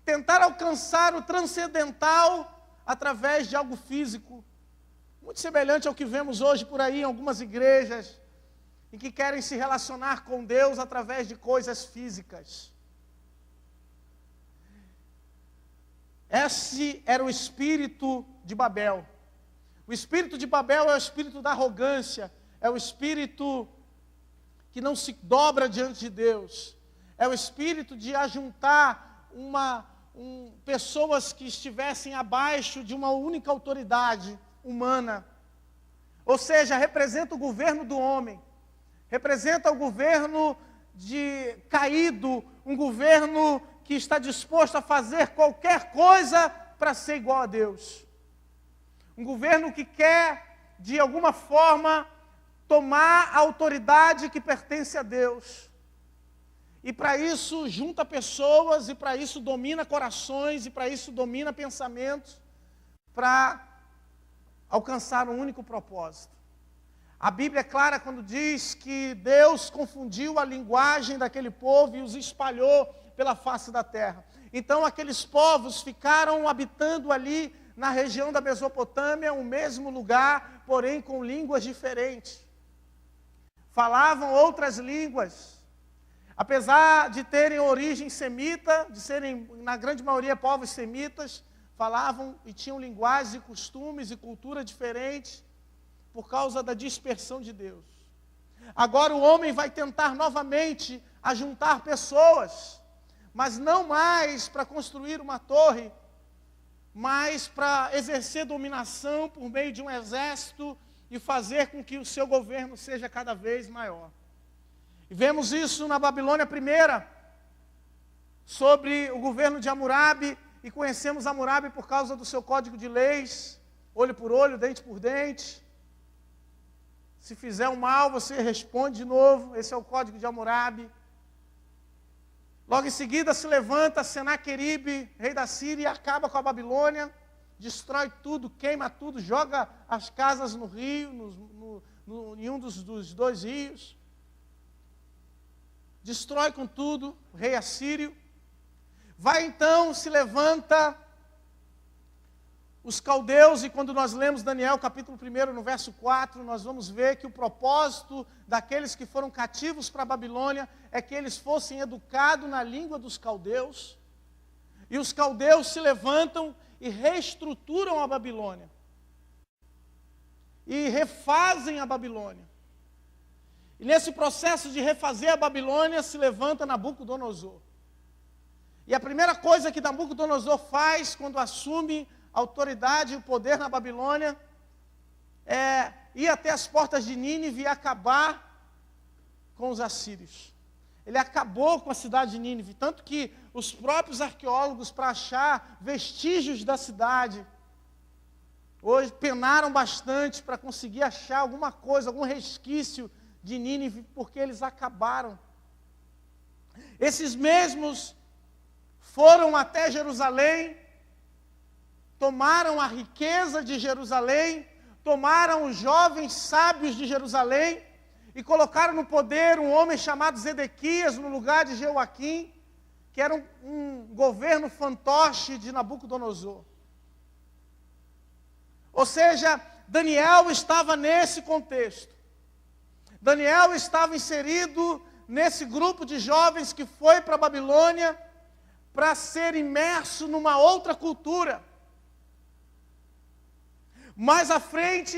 tentar alcançar o transcendental através de algo físico. Muito semelhante ao que vemos hoje por aí em algumas igrejas, em que querem se relacionar com Deus através de coisas físicas. Esse era o espírito de Babel. O espírito de Babel é o espírito da arrogância, é o espírito que não se dobra diante de Deus, é o espírito de ajuntar pessoas que estivessem abaixo de uma única autoridade humana. Ou seja, representa o governo do homem, representa o governo caído, um governo que está disposto a fazer qualquer coisa para ser igual a Deus. Um governo que quer, de alguma forma, tomar a autoridade que pertence a Deus. E para isso junta pessoas, e para isso domina corações, e para isso domina pensamentos, para alcançar um único propósito. A Bíblia é clara quando diz que Deus confundiu a linguagem daquele povo e os espalhou pela face da terra. Então aqueles povos ficaram habitando ali na região da Mesopotâmia, o mesmo lugar, porém com línguas diferentes. Falavam outras línguas. Apesar de terem origem semita, de serem, na grande maioria, povos semitas, falavam e tinham linguagens e costumes e cultura diferentes por causa da dispersão de Deus. Agora o homem vai tentar novamente ajuntar pessoas, mas não mais para construir uma torre, mas para exercer dominação por meio de um exército e fazer com que o seu governo seja cada vez maior. E vemos isso na Babilônia primeira, sobre o governo de Hammurabi, e conhecemos Hammurabi por causa do seu código de leis, olho por olho, dente por dente. Se fizer um mal, você responde de novo, esse é o código de Hammurabi. Logo em seguida se levanta Senaqueribe, rei da Síria, e acaba com a Babilônia, destrói tudo, queima tudo, joga as casas no rio, em um dos dois rios. Destrói com tudo o rei assírio. Vai então, se levanta os caldeus, e quando nós lemos Daniel capítulo 1, no verso 4, nós vamos ver que o propósito daqueles que foram cativos para a Babilônia é que eles fossem educados na língua dos caldeus, e os caldeus se levantam e reestruturam a Babilônia, e refazem a Babilônia. E nesse processo de refazer a Babilônia se levanta Nabucodonosor. E a primeira coisa que Nabucodonosor faz quando assume a autoridade e o poder na Babilônia é ir até as portas de Nínive e acabar com os assírios. Ele acabou com a cidade de Nínive, tanto que os próprios arqueólogos, para achar vestígios da cidade, hoje penaram bastante para conseguir achar alguma coisa, algum resquício de Nínive, porque eles acabaram. Esses mesmos foram até Jerusalém, tomaram a riqueza de Jerusalém, tomaram os jovens sábios de Jerusalém e colocaram no poder um homem chamado Zedequias no lugar de Jeoaquim, que era um governo fantoche de Nabucodonosor. Ou seja, Daniel estava nesse contexto. Daniel estava inserido nesse grupo de jovens que foi para a Babilônia para ser imerso numa outra cultura. Mais à frente,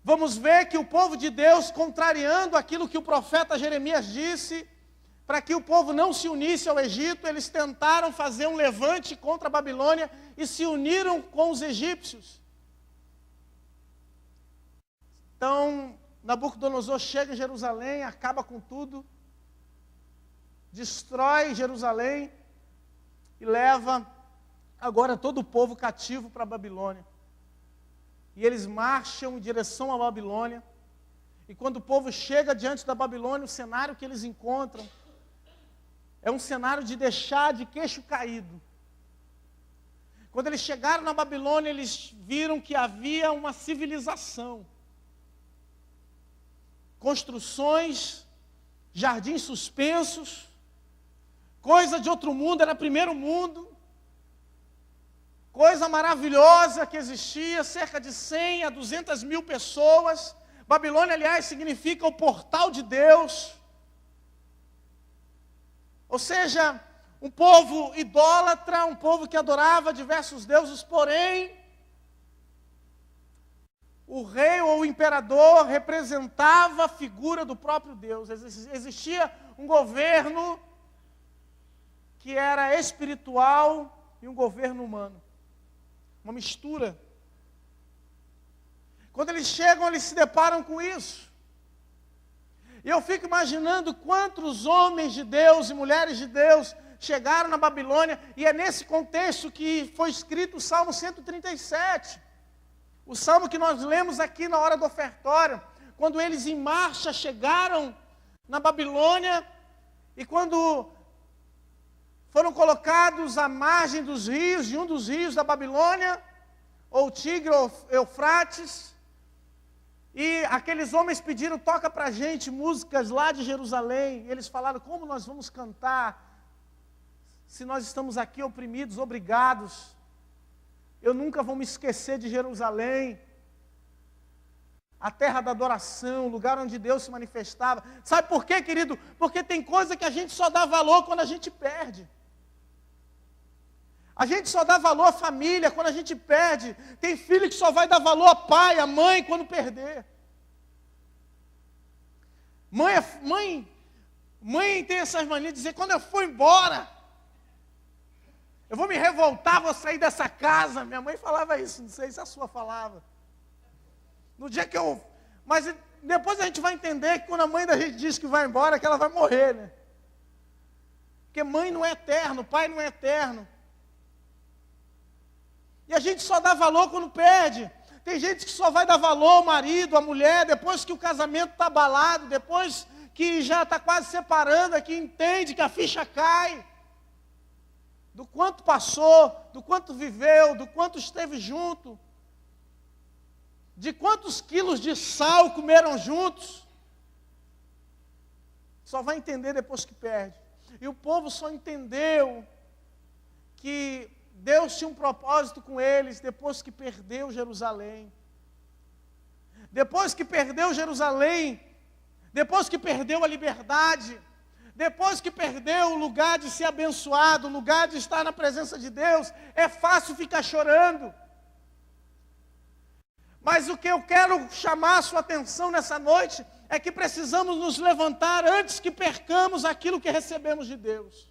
vamos ver que o povo de Deus, contrariando aquilo que o profeta Jeremias disse, para que o povo não se unisse ao Egito, eles tentaram fazer um levante contra a Babilônia e se uniram com os egípcios. Então, Nabucodonosor chega em Jerusalém, acaba com tudo, destrói Jerusalém e leva agora todo o povo cativo para a Babilônia. E eles marcham em direção à Babilônia. E quando o povo chega diante da Babilônia, o cenário que eles encontram é um cenário de deixar de queixo caído. Quando eles chegaram na Babilônia, eles viram que havia uma civilização. Construções, jardins suspensos, coisa de outro mundo, era primeiro mundo. Coisa maravilhosa que existia, cerca de 100 a 200 mil pessoas. Babilônia, aliás, significa o portal de Deus. Ou seja, um povo idólatra, um povo que adorava diversos deuses, porém, o rei ou o imperador representava a figura do próprio Deus. Existia um governo que era espiritual e um governo humano. Uma mistura. Quando eles chegam, eles se deparam com isso. E eu fico imaginando quantos homens de Deus e mulheres de Deus chegaram na Babilônia, e é nesse contexto que foi escrito o Salmo 137. O salmo que nós lemos aqui na hora do ofertório, quando eles em marcha chegaram na Babilônia, e quando foram colocados à margem dos rios, de um dos rios da Babilônia, ou Tigre ou Eufrates, e aqueles homens pediram, toca para a gente músicas lá de Jerusalém. Eles falaram, como nós vamos cantar, se nós estamos aqui oprimidos, obrigados? Eu nunca vou me esquecer de Jerusalém, a terra da adoração, o lugar onde Deus se manifestava. Sabe por quê, querido? Porque tem coisa que a gente só dá valor quando a gente perde. A gente só dá valor à família quando a gente perde. Tem filho que só vai dar valor ao pai, à mãe, quando perder. Mãe tem essas manias de dizer, quando eu for embora, eu vou me revoltar, vou sair dessa casa. Minha mãe falava isso, não sei se a sua falava. No dia que eu... Mas depois a gente vai entender que quando a mãe da gente diz que vai embora, que ela vai morrer, né? Porque mãe não é eterno, pai não é eterno. E a gente só dá valor quando perde. Tem gente que só vai dar valor ao marido, à mulher, depois que o casamento está abalado, depois que já está quase separando, é que entende que a ficha cai. Do quanto passou, do quanto viveu, do quanto esteve junto. De quantos quilos de sal comeram juntos. Só vai entender depois que perde. E o povo só entendeu que Deus tinha um propósito com eles depois que perdeu Jerusalém. Depois que perdeu Jerusalém, depois que perdeu a liberdade, depois que perdeu o lugar de ser abençoado, o lugar de estar na presença de Deus, é fácil ficar chorando. Mas o que eu quero chamar a sua atenção nessa noite é que precisamos nos levantar antes que percamos aquilo que recebemos de Deus.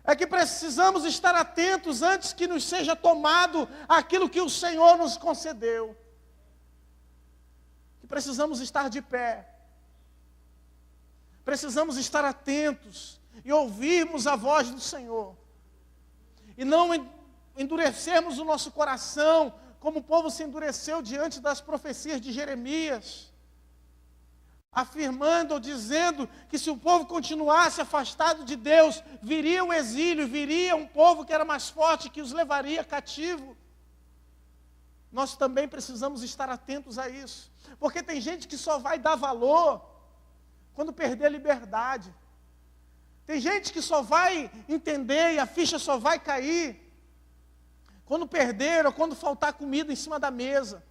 É que precisamos estar atentos antes que nos seja tomado aquilo que o Senhor nos concedeu. Que precisamos estar de pé. Precisamos estar atentos e ouvirmos a voz do Senhor. E não endurecermos o nosso coração, como o povo se endureceu diante das profecias de Jeremias, afirmando ou dizendo que se o povo continuasse afastado de Deus, viria o exílio, viria um povo que era mais forte, que os levaria cativo. Nós também precisamos estar atentos a isso, porque tem gente que só vai dar valor quando perder a liberdade. Tem gente que só vai entender e a ficha só vai cair quando perder ou quando faltar comida em cima da mesa.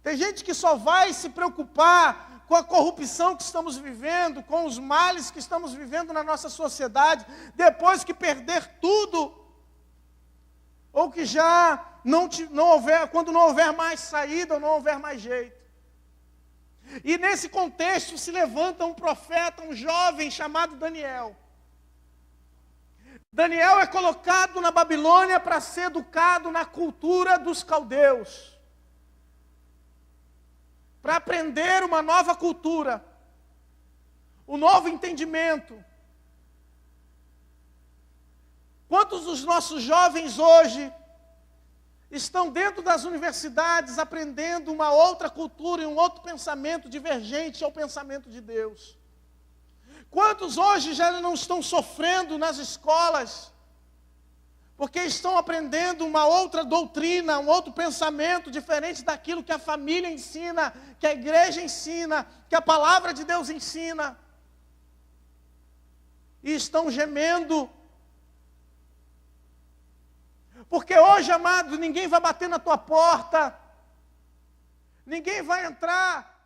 Tem gente que só vai se preocupar com a corrupção que estamos vivendo, com os males que estamos vivendo na nossa sociedade, depois que perder tudo, ou que já não houver, quando não houver mais saída ou não houver mais jeito. E nesse contexto se levanta um profeta, um jovem chamado Daniel. Daniel é colocado na Babilônia para ser educado na cultura dos caldeus, para aprender uma nova cultura, um novo entendimento. Quantos dos nossos jovens hoje estão dentro das universidades aprendendo uma outra cultura e um outro pensamento divergente ao pensamento de Deus? Quantos hoje já não estão sofrendo nas escolas, porque estão aprendendo uma outra doutrina, um outro pensamento diferente daquilo que a família ensina, que a igreja ensina, que a palavra de Deus ensina? e estão gemendo. Porque hoje, amado, ninguém vai bater na tua porta, ninguém vai entrar